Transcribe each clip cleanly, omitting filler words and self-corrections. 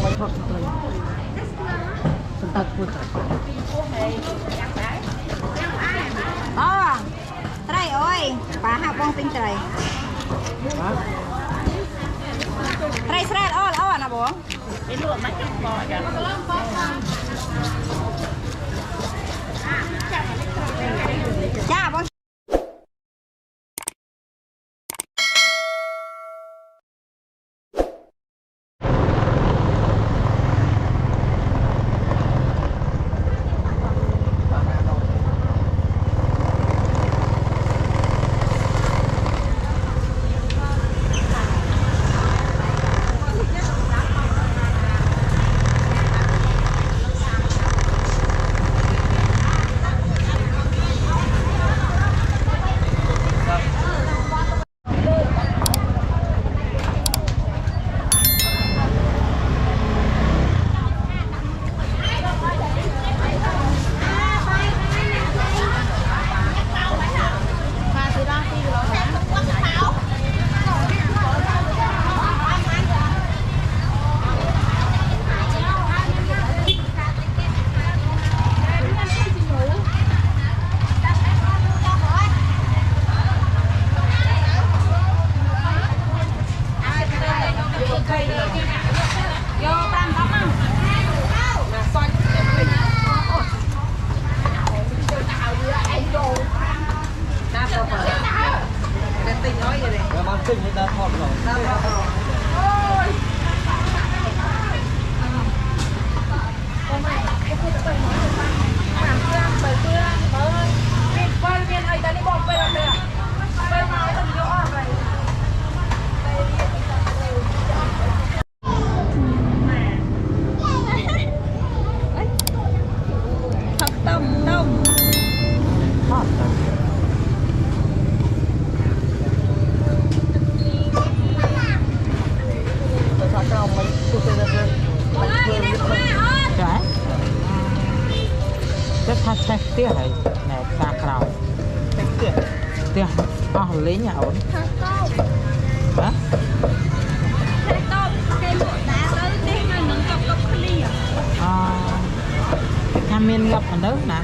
mấy hộp rồi chúng ta cút trai ơi bà học bông tinh trai trai seret nè bố cái lụa mấy cái bò cha bông kinh người ta thọt rồi chắc tiếc hay nè xa khảo tiếc lấy nhà ổn hả tham miên gặp ở đâu nè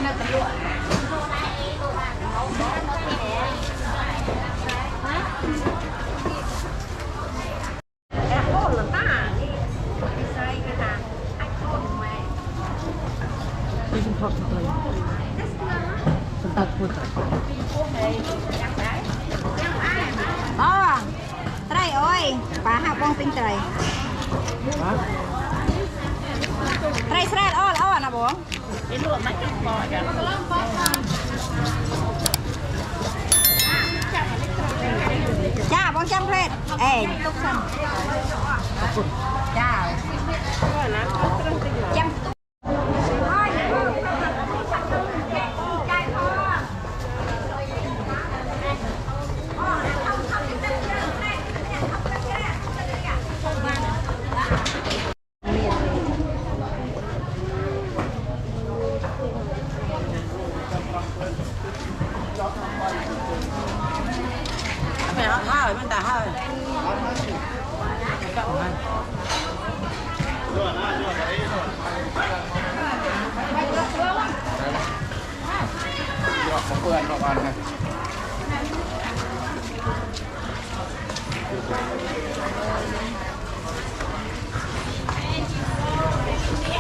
Đi chung thật rồi. Chúng ta vui thật. Trai ơi, bà học con tinh trai. Trai sret nè bố. Đến luộc mấy cái bò kìa. Chà, bông chăm phết. Ê, tốt xanh. Chà. Chăm. Mẹ hơi bên ta hơi. Một bữa một ăn này. Hãy subscribe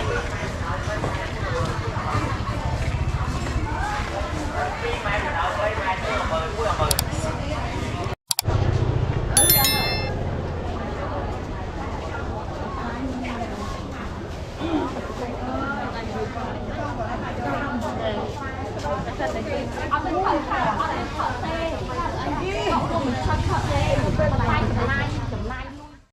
cho kênh Ghiền Mì Gõ để không bỏ lỡ những video hấp dẫn.